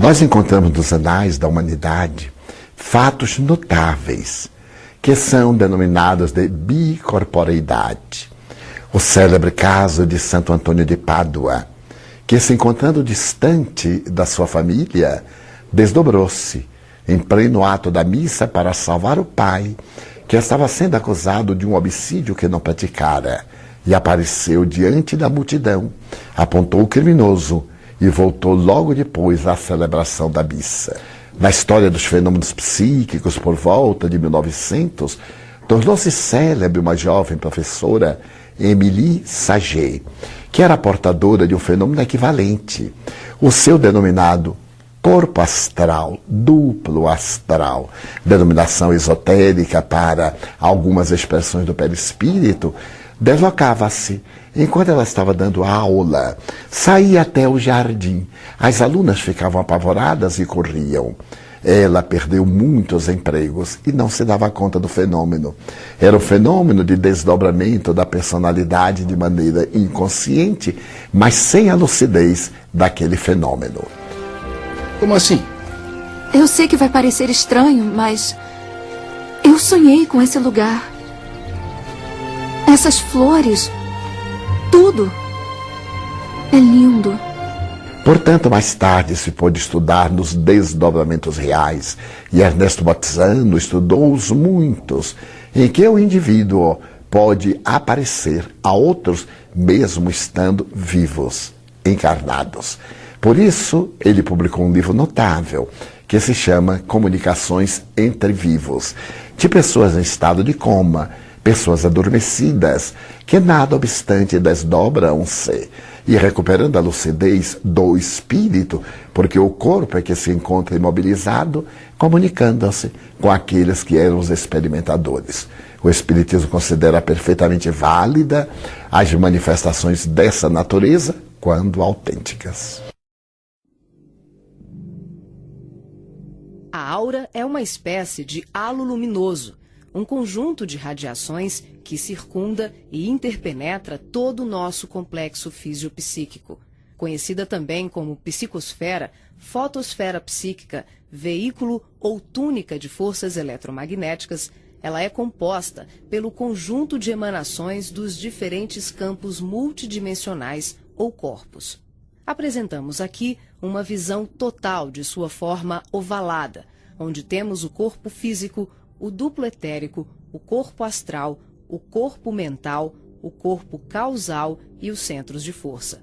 Nós encontramos nos anais da humanidade fatos notáveis, que são denominados de bicorporeidade. O célebre caso de Santo Antônio de Pádua, que, se encontrando distante da sua família, desdobrou-se em pleno ato da missa para salvar o pai, que estava sendo acusado de um homicídio que não praticara, e apareceu diante da multidão, apontou o criminoso e voltou logo depois à celebração da missa. Na história dos fenômenos psíquicos, por volta de 1900, tornou-se célebre uma jovem professora, Émilie Saget, que era portadora de um fenômeno equivalente, o seu denominado corpo astral, duplo astral, denominação esotérica para algumas expressões do perispírito. Deslocava-se enquanto ela estava dando aula, saía até o jardim. As alunas ficavam apavoradas e corriam. Ela perdeu muitos empregos e não se dava conta do fenômeno. Era um fenômeno de desdobramento da personalidade de maneira inconsciente, mas sem a lucidez daquele fenômeno. Como assim? Eu sei que vai parecer estranho, mas eu sonhei com esse lugar. Essas flores, tudo é lindo. Portanto, mais tarde se pôde estudar nos desdobramentos reais, e Ernesto Botzzano estudou os muitos, em que o indivíduo pode aparecer a outros mesmo estando vivos, encarnados. Por isso, ele publicou um livro notável, que se chama Comunicações entre Vivos, de pessoas em estado de coma, pessoas adormecidas, que nada obstante desdobram-se, e recuperando a lucidez do espírito, porque o corpo é que se encontra imobilizado, comunicando-se com aqueles que eram os experimentadores. O Espiritismo considera perfeitamente válida as manifestações dessa natureza quando autênticas. A aura é uma espécie de halo luminoso, um conjunto de radiações que circunda e interpenetra todo o nosso complexo fisiopsíquico. Conhecida também como psicosfera, fotosfera psíquica, veículo ou túnica de forças eletromagnéticas, ela é composta pelo conjunto de emanações dos diferentes campos multidimensionais ou corpos. Apresentamos aqui uma visão total de sua forma ovalada, onde temos o corpo físico, o duplo etérico, o corpo astral, o corpo mental, o corpo causal e os centros de força.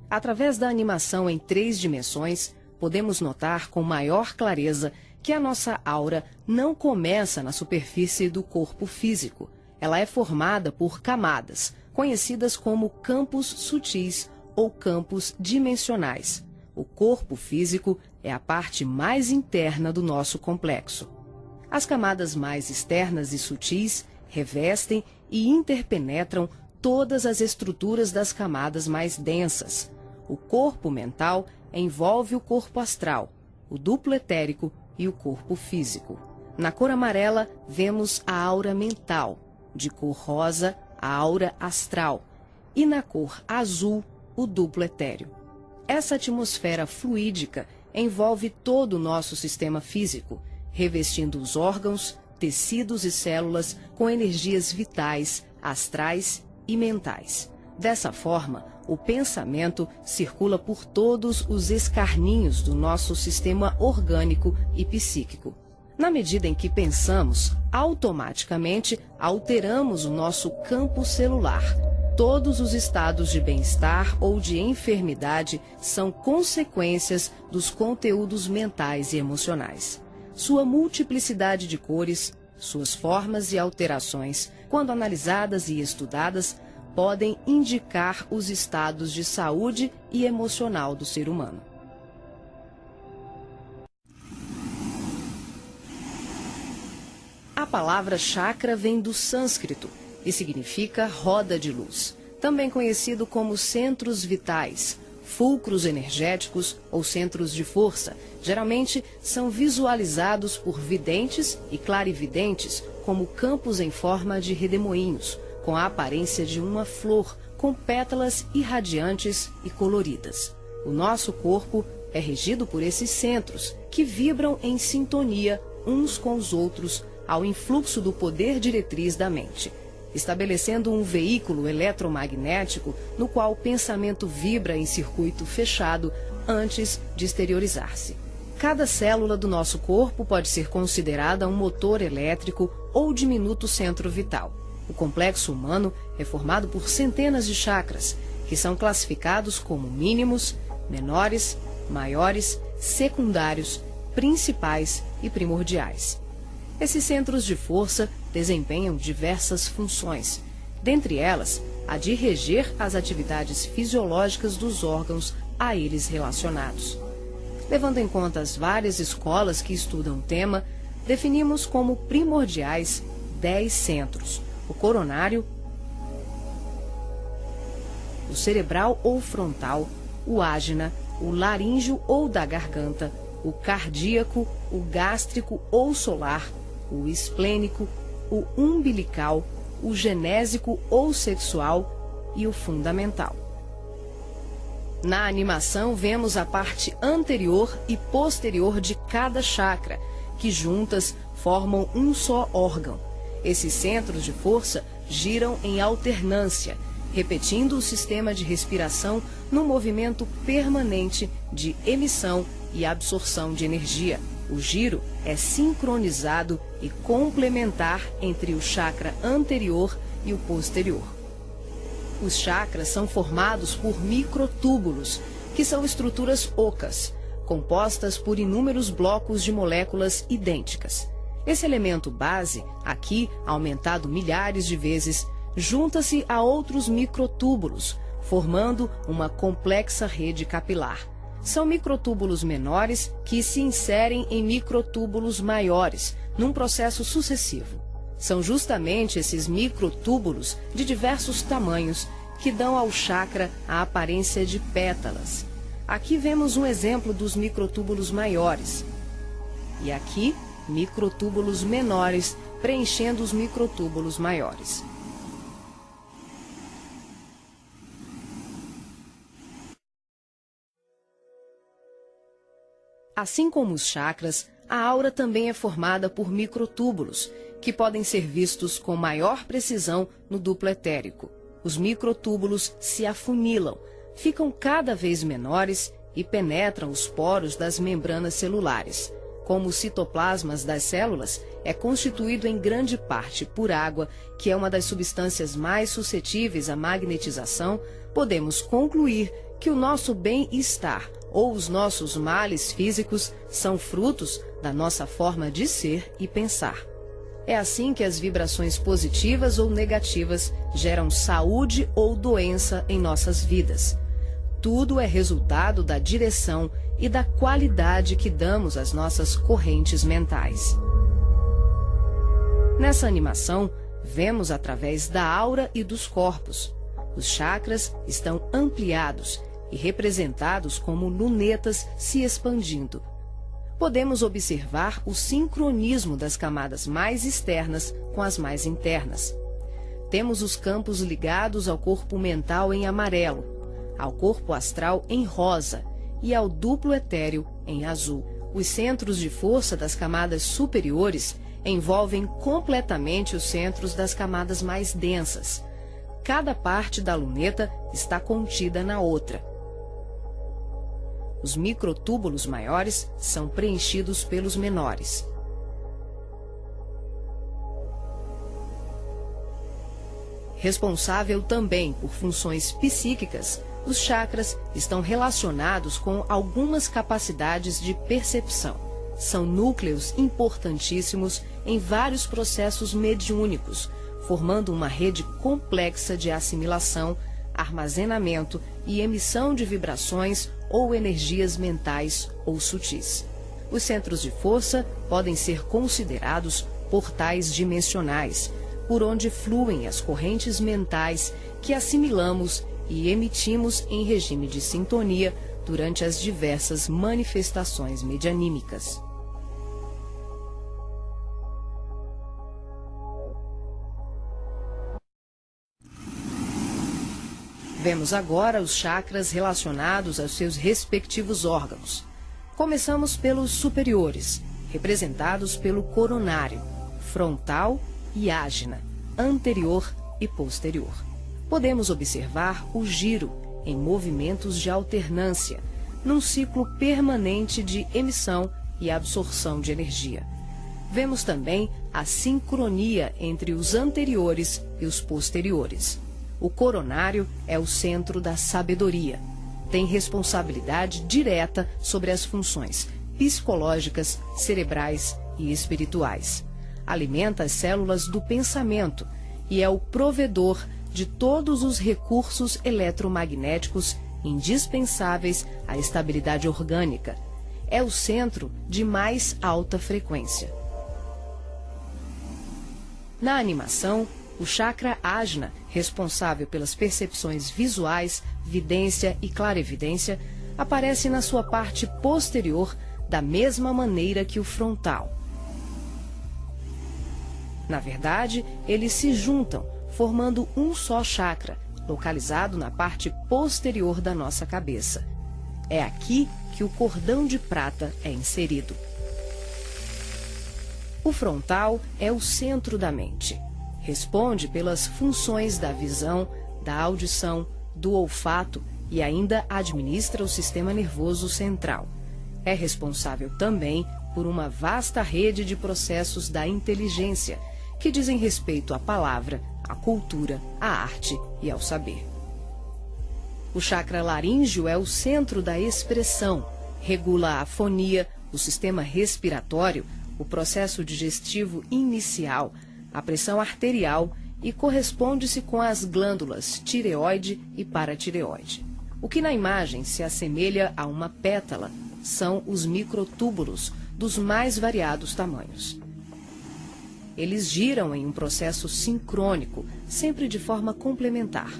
Através da animação em 3 dimensões, podemos notar com maior clareza que a nossa aura não começa na superfície do corpo físico. Ela é formada por camadas, conhecidas como campos sutis ou campos dimensionais. O corpo físico é a parte mais interna do nosso complexo. As camadas mais externas e sutis revestem e interpenetram todas as estruturas das camadas mais densas. O corpo mental envolve o corpo astral, o duplo etérico e o corpo físico. Na cor amarela, vemos a aura mental, de cor rosa, a aura astral, e na cor azul, o duplo etéreo. Essa atmosfera fluídica envolve todo o nosso sistema físico, revestindo os órgãos, tecidos e células com energias vitais, astrais e mentais. Dessa forma, o pensamento circula por todos os escarninhos do nosso sistema orgânico e psíquico. Na medida em que pensamos, automaticamente alteramos o nosso campo celular. Todos os estados de bem-estar ou de enfermidade são consequências dos conteúdos mentais e emocionais. Sua multiplicidade de cores, suas formas e alterações, quando analisadas e estudadas, podem indicar os estados de saúde e emocional do ser humano. A palavra chakra vem do sânscrito e significa roda de luz, também conhecido como centros vitais, fulcros energéticos ou centros de força. Geralmente são visualizados por videntes e clarividentes como campos em forma de redemoinhos, com a aparência de uma flor, com pétalas irradiantes e coloridas. O nosso corpo é regido por esses centros, que vibram em sintonia uns com os outros ao influxo do poder diretriz da mente, estabelecendo um veículo eletromagnético no qual o pensamento vibra em circuito fechado antes de exteriorizar-se. Cada célula do nosso corpo pode ser considerada um motor elétrico ou diminuto centro vital. O complexo humano é formado por centenas de chakras, que são classificados como mínimos, menores, maiores, secundários, principais e primordiais. Esses centros de força desempenham diversas funções, dentre elas a de reger as atividades fisiológicas dos órgãos a eles relacionados. Levando em conta as várias escolas que estudam o tema, definimos como primordiais 10 centros: o coronário, o cerebral ou frontal, o ágina, o laríngeo ou da garganta, o cardíaco, o gástrico ou solar, o esplênico, o umbilical, o genésico ou sexual e o fundamental. Na animação, vemos a parte anterior e posterior de cada chakra, que juntas formam um só órgão. Esses centros de força giram em alternância, repetindo o sistema de respiração num movimento permanente de emissão e absorção de energia. O giro é sincronizado e complementar entre o chakra anterior e o posterior. Os chakras são formados por microtúbulos, que são estruturas ocas, compostas por inúmeros blocos de moléculas idênticas. Esse elemento base, aqui aumentado milhares de vezes, junta-se a outros microtúbulos, formando uma complexa rede capilar. São microtúbulos menores que se inserem em microtúbulos maiores, num processo sucessivo. São justamente esses microtúbulos de diversos tamanhos que dão ao chakra a aparência de pétalas. Aqui vemos um exemplo dos microtúbulos maiores. E aqui, microtúbulos menores preenchendo os microtúbulos maiores. Assim como os chakras, a aura também é formada por microtúbulos, que podem ser vistos com maior precisão no duplo etérico. Os microtúbulos se afunilam, ficam cada vez menores e penetram os poros das membranas celulares. Como os citoplasmas das células é constituído em grande parte por água, que é uma das substâncias mais suscetíveis à magnetização, podemos concluir que o nosso bem-estar ou os nossos males físicos são frutos da nossa forma de ser e pensar. É assim que as vibrações positivas ou negativas geram saúde ou doença em nossas vidas. Tudo é resultado da direção e da qualidade que damos às nossas correntes mentais. Nessa animação, vemos através da aura e dos corpos. Os chakras estão ampliados e representados como lunetas se expandindo. Podemos observar o sincronismo das camadas mais externas com as mais internas. Temos os campos ligados ao corpo mental em amarelo, ao corpo astral em rosa e ao duplo etéreo em azul. Os centros de força das camadas superiores envolvem completamente os centros das camadas mais densas. Cada parte da luneta está contida na outra. Os microtúbulos maiores são preenchidos pelos menores. Responsável também por funções psíquicas, os chakras estão relacionados com algumas capacidades de percepção. São núcleos importantíssimos em vários processos mediúnicos, formando uma rede complexa de assimilação, armazenamento e emissão de vibrações ou energias mentais ou sutis. Os centros de força podem ser considerados portais dimensionais, por onde fluem as correntes mentais que assimilamos e emitimos em regime de sintonia durante as diversas manifestações medianímicas. Vemos agora os chakras relacionados aos seus respectivos órgãos. Começamos pelos superiores, representados pelo coronário, frontal e ágina, anterior e posterior. Podemos observar o giro em movimentos de alternância, num ciclo permanente de emissão e absorção de energia. Vemos também a sincronia entre os anteriores e os posteriores. O coronário é o centro da sabedoria. Tem responsabilidade direta sobre as funções psicológicas, cerebrais e espirituais. Alimenta as células do pensamento e é o provedor de todos os recursos eletromagnéticos indispensáveis à estabilidade orgânica. É o centro de mais alta frequência. Na animação, o chakra ágina, responsável pelas percepções visuais, vidência e clarevidência, aparece na sua parte posterior da mesma maneira que o frontal. Na verdade, eles se juntam, formando um só chakra, localizado na parte posterior da nossa cabeça. É aqui que o cordão de prata é inserido. O frontal é o centro da mente. Responde pelas funções da visão, da audição, do olfato e ainda administra o sistema nervoso central. É responsável também por uma vasta rede de processos da inteligência, que dizem respeito à palavra, à cultura, à arte e ao saber. O chakra laríngeo é o centro da expressão, regula a fonia, o sistema respiratório, o processo digestivo inicial, a pressão arterial e corresponde-se com as glândulas tireoide e paratireoide. O que na imagem se assemelha a uma pétala são os microtúbulos dos mais variados tamanhos. Eles giram em um processo sincrônico, sempre de forma complementar.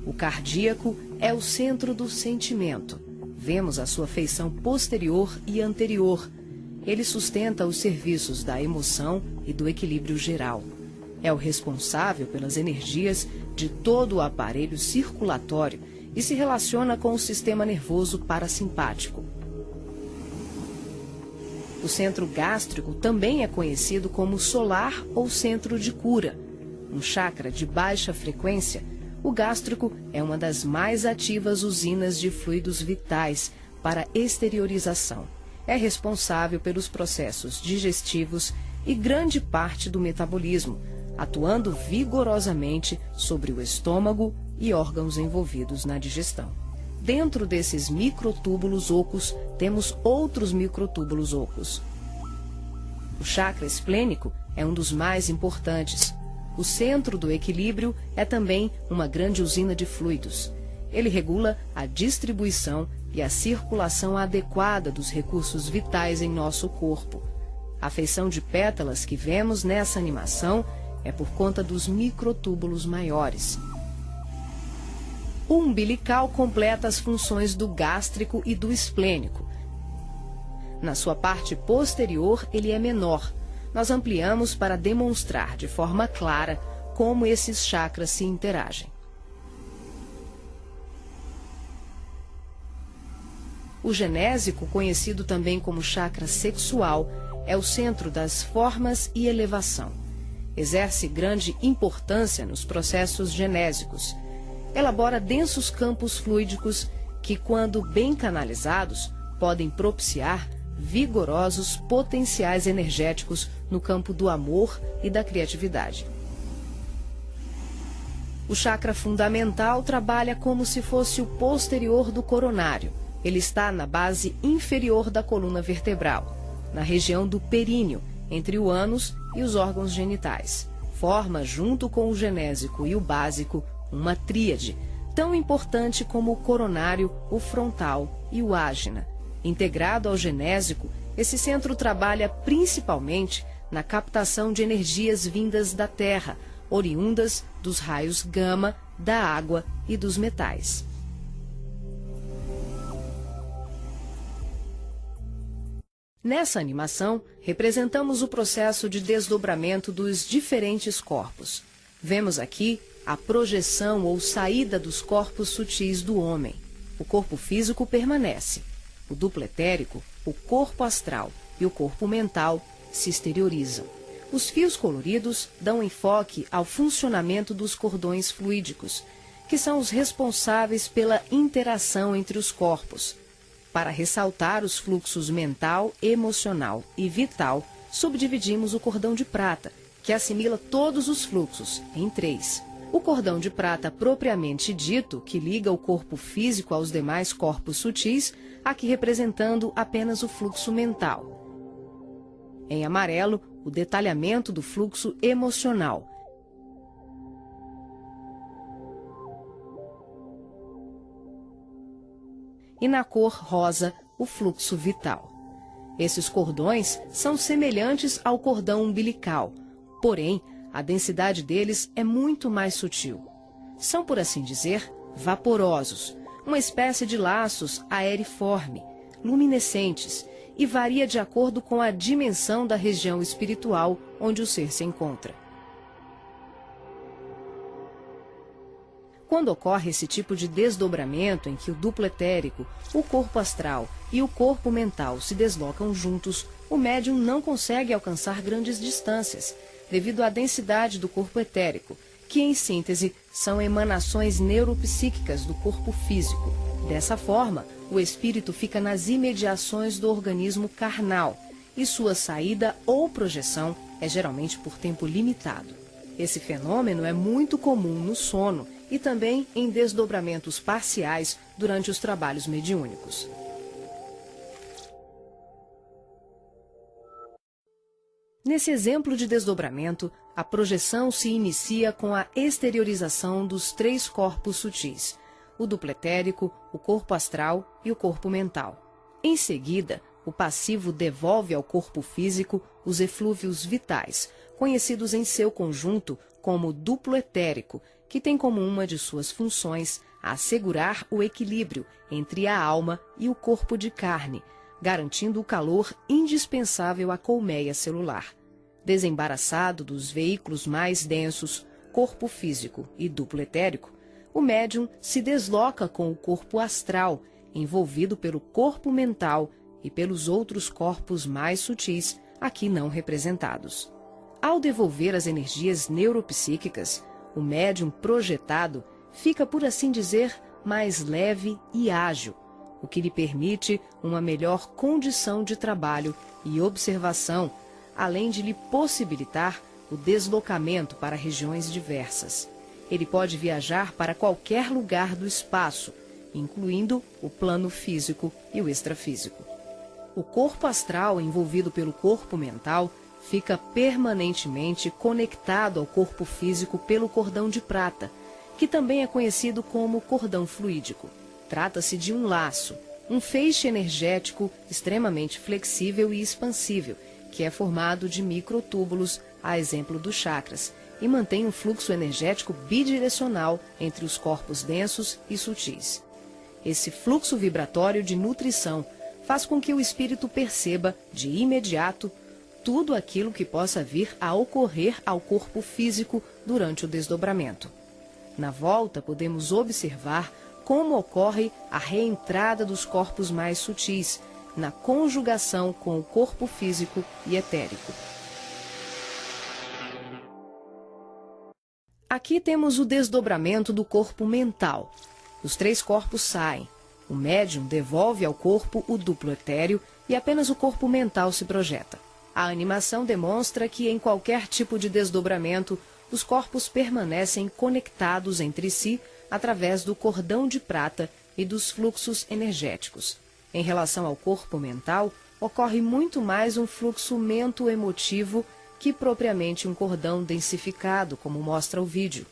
O cardíaco é o centro do sentimento. Vemos a sua feição posterior e anterior. Ele sustenta os serviços da emoção e do equilíbrio geral. É o responsável pelas energias de todo o aparelho circulatório e se relaciona com o sistema nervoso parasimpático. O centro gástrico também é conhecido como solar ou centro de cura. Um chakra de baixa frequência, o gástrico é uma das mais ativas usinas de fluidos vitais para exteriorização. É responsável pelos processos digestivos e grande parte do metabolismo, atuando vigorosamente sobre o estômago e órgãos envolvidos na digestão. Dentro desses microtúbulos ocos, temos outros microtúbulos ocos. O chakra esplênico é um dos mais importantes. O centro do equilíbrio é também uma grande usina de fluidos. Ele regula a distribuição e a circulação adequada dos recursos vitais em nosso corpo. A feição de pétalas que vemos nessa animação é por conta dos microtúbulos maiores. O umbilical completa as funções do gástrico e do esplênico. Na sua parte posterior, ele é menor. Nós ampliamos para demonstrar de forma clara como esses chakras se interagem. O genésico, conhecido também como chakra sexual, é o centro das formas e elevação. Exerce grande importância nos processos genésicos. Elabora densos campos fluídicos que, quando bem canalizados, podem propiciar vigorosos potenciais energéticos no campo do amor e da criatividade. O chakra fundamental trabalha como se fosse o posterior do coronário. Ele está na base inferior da coluna vertebral, na região do períneo, entre o ânus e os órgãos genitais. Forma, junto com o genésico e o básico, uma tríade, tão importante como o coronário, o frontal e o ágina. Integrado ao genésico, esse centro trabalha principalmente na captação de energias vindas da Terra, oriundas dos raios gama, da água e dos metais. Nessa animação, representamos o processo de desdobramento dos diferentes corpos. Vemos aqui a projeção ou saída dos corpos sutis do homem. O corpo físico permanece. O duplo etérico, o corpo astral e o corpo mental se exteriorizam. Os fios coloridos dão enfoque ao funcionamento dos cordões fluídicos, que são os responsáveis pela interação entre os corpos. Para ressaltar os fluxos mental, emocional e vital, subdividimos o cordão de prata, que assimila todos os fluxos, em 3. O cordão de prata propriamente dito, que liga o corpo físico aos demais corpos sutis, aqui representando apenas o fluxo mental. Em amarelo, o detalhamento do fluxo emocional. E na cor rosa, o fluxo vital. Esses cordões são semelhantes ao cordão umbilical, porém, a densidade deles é muito mais sutil. São, por assim dizer, vaporosos, uma espécie de laços aeriforme, luminescentes, e varia de acordo com a dimensão da região espiritual onde o ser se encontra. Quando ocorre esse tipo de desdobramento em que o duplo etérico, o corpo astral e o corpo mental se deslocam juntos, o médium não consegue alcançar grandes distâncias, devido à densidade do corpo etérico, que, em síntese, são emanações neuropsíquicas do corpo físico. Dessa forma, o espírito fica nas imediações do organismo carnal, e sua saída ou projeção é geralmente por tempo limitado. Esse fenômeno é muito comum no sono e também em desdobramentos parciais durante os trabalhos mediúnicos. Nesse exemplo de desdobramento, a projeção se inicia com a exteriorização dos 3 corpos sutis, o duplo etérico, o corpo astral e o corpo mental. Em seguida, o passivo devolve ao corpo físico os eflúvios vitais, conhecidos em seu conjunto como duplo etérico, que tem como uma de suas funções assegurar o equilíbrio entre a alma e o corpo de carne, garantindo o calor indispensável à colmeia celular. Desembaraçado dos veículos mais densos, corpo físico e duplo etérico, o médium se desloca com o corpo astral, envolvido pelo corpo mental e pelos outros corpos mais sutis, aqui não representados. Ao devolver as energias neuropsíquicas, o médium projetado fica, por assim dizer, mais leve e ágil, o que lhe permite uma melhor condição de trabalho e observação, além de lhe possibilitar o deslocamento para regiões diversas. Ele pode viajar para qualquer lugar do espaço, incluindo o plano físico e o extrafísico. O corpo astral, envolvido pelo corpo mental, fica permanentemente conectado ao corpo físico pelo cordão de prata, que também é conhecido como cordão fluídico. Trata-se de um laço, um feixe energético extremamente flexível e expansível, que é formado de microtúbulos, a exemplo dos chakras, e mantém um fluxo energético bidirecional entre os corpos densos e sutis. Esse fluxo vibratório de nutrição faz com que o espírito perceba, de imediato, tudo aquilo que possa vir a ocorrer ao corpo físico durante o desdobramento. Na volta, podemos observar como ocorre a reentrada dos corpos mais sutis, na conjugação com o corpo físico e etérico. Aqui temos o desdobramento do corpo mental. Os 3 corpos saem. O médium devolve ao corpo o duplo etéreo e apenas o corpo mental se projeta. A animação demonstra que, em qualquer tipo de desdobramento, os corpos permanecem conectados entre si através do cordão de prata e dos fluxos energéticos. Em relação ao corpo mental, ocorre muito mais um fluxo mento-emotivo que propriamente um cordão densificado, como mostra o vídeo.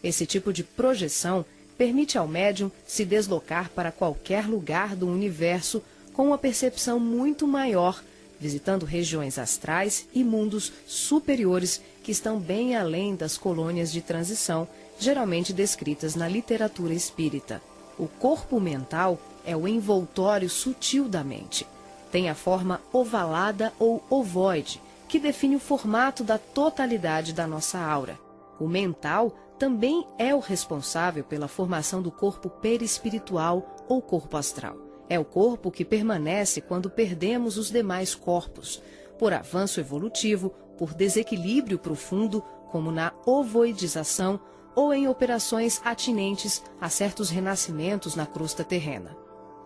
Esse tipo de projeção permite ao médium se deslocar para qualquer lugar do universo com uma percepção muito maior, visitando regiões astrais e mundos superiores que estão bem além das colônias de transição, geralmente descritas na literatura espírita. O corpo mental é o envoltório sutil da mente. Tem a forma ovalada ou ovoide, que define o formato da totalidade da nossa aura. O mental também é o responsável pela formação do corpo perispiritual ou corpo astral. É o corpo que permanece quando perdemos os demais corpos, por avanço evolutivo, por desequilíbrio profundo, como na ovoidização ou em operações atinentes a certos renascimentos na crosta terrena.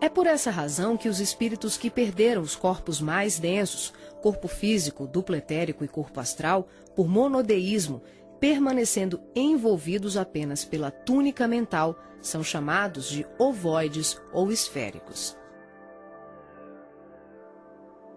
É por essa razão que os espíritos que perderam os corpos mais densos, corpo físico, duplo etérico e corpo astral, por monodeísmo, permanecendo envolvidos apenas pela túnica mental, são chamados de ovoides ou esféricos.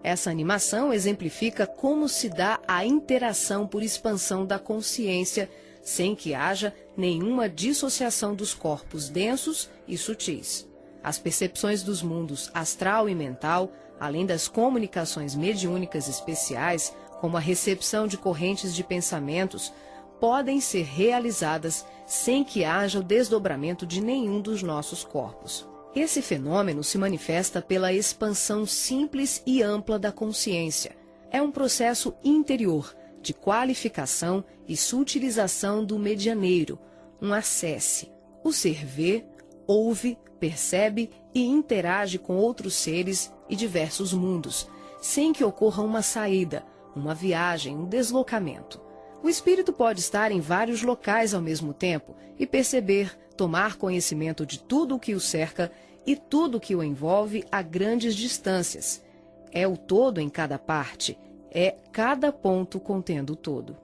Essa animação exemplifica como se dá a interação por expansão da consciência, sem que haja nenhuma dissociação dos corpos densos e sutis. As percepções dos mundos astral e mental, além das comunicações mediúnicas especiais, como a recepção de correntes de pensamentos, podem ser realizadas sem que haja o desdobramento de nenhum dos nossos corpos. Esse fenômeno se manifesta pela expansão simples e ampla da consciência. É um processo interior, de qualificação e sutilização do medianeiro, um acesse. O ser vê, ouve, percebe e interage com outros seres e diversos mundos, sem que ocorra uma saída, uma viagem, um deslocamento. O espírito pode estar em vários locais ao mesmo tempo e perceber, tomar conhecimento de tudo o que o cerca e tudo o que o envolve a grandes distâncias. É o todo em cada parte, é cada ponto contendo o todo.